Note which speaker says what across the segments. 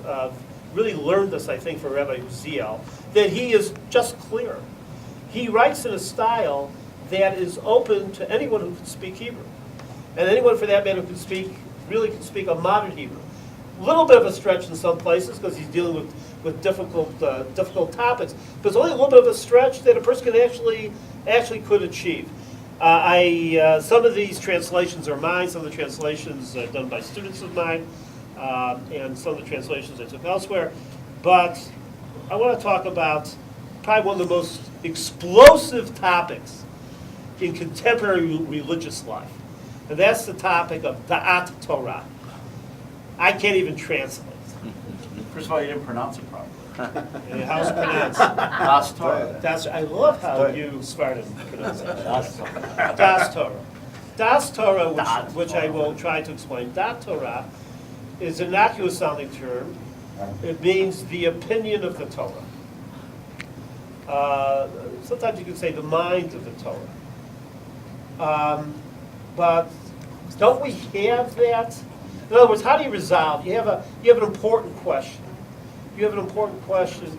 Speaker 1: has really learned this, I think, from Rabbi Uziel, that he is just clear. He writes in a style that is open to anyone who can speak Hebrew. And anyone, for that matter, who really can speak a modern Hebrew. A little bit of a stretch in some places because he's dealing with difficult topics, but it's only a little bit of a stretch that a person can actually could achieve. Some of these translations are mine, some of the translations are done by students of mine, and some of the translations I took elsewhere. But I want to talk about probably one of the most explosive topics in contemporary religious life. And that's the topic of Da'at Torah. I can't even translate.
Speaker 2: First of all, you didn't pronounce it properly.
Speaker 1: How's it pronounced?
Speaker 2: Das Torah.
Speaker 1: I love how you Spartan pronounce it. Das Torah. Das Torah, which I will try to explain. Dat Torah is an innocuous sounding term. It means the opinion of the Torah. Sometimes you can say the mind of the Torah. But don't we have that? In other words, how do you resolve? You have an important question. You have an important question.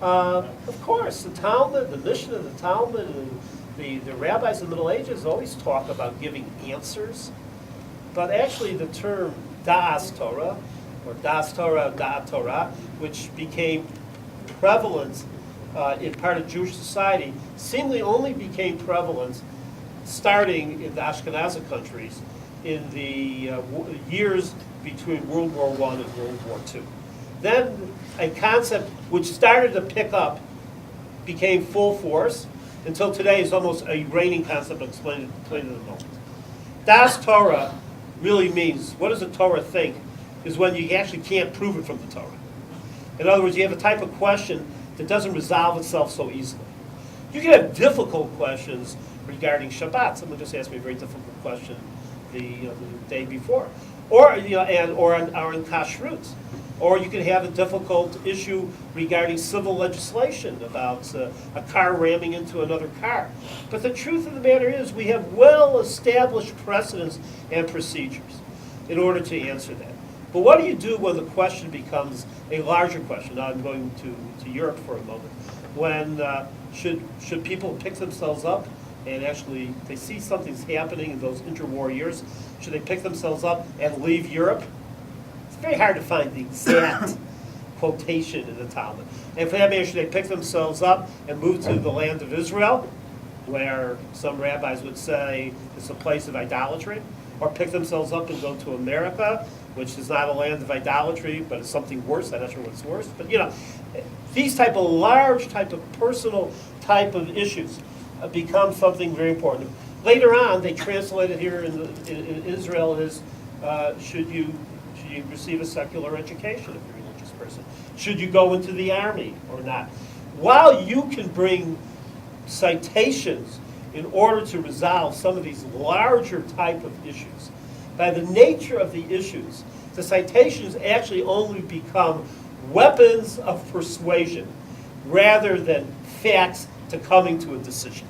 Speaker 1: Of course, the Talmud, the mission of the Talmud, and the rabbis in the Middle Ages always talk about giving answers. But actually the term Das Torah, or Das Torah, Da'at Torah, which became prevalent in part of Jewish society, seemingly only became prevalent starting in the Ashkenazi countries in the years between World War I and World War II. Then a concept which started to pick up became full force until today is almost a reigning concept. I'll explain it in a moment. Das Torah really means, what does the Torah think, is when you actually can't prove it from the Torah. In other words, you have a type of question that doesn't resolve itself so easily. You can have difficult questions regarding Shabbat. Someone just asked me a very difficult question the day before, or in kashrut, or you can have a difficult issue regarding civil legislation about a car ramming into another car. But the truth of the matter is, we have well-established precedents and procedures in order to answer that. But what do you do when the question becomes a larger question? Now I'm going to Europe for a moment. When should people pick themselves up and actually they see something's happening in those interwar years? Should they pick themselves up and leave Europe? It's very hard to find the exact quotation in the Talmud. And for that matter, should they pick themselves up and move to the land of Israel, where some rabbis would say it's a place of idolatry, or pick themselves up and go to America, which is not a land of idolatry, but it's something worse. I'm not sure what's worse. But these type of large, type of personal type of issues become something very important. Later on, they translated here in Israel as should you receive a secular education if you're a religious person? Should you go into the army or not? While you can bring citations in order to resolve some of these larger type of issues, by the nature of the issues, the citations actually only become weapons of persuasion rather than facts to coming to a decision.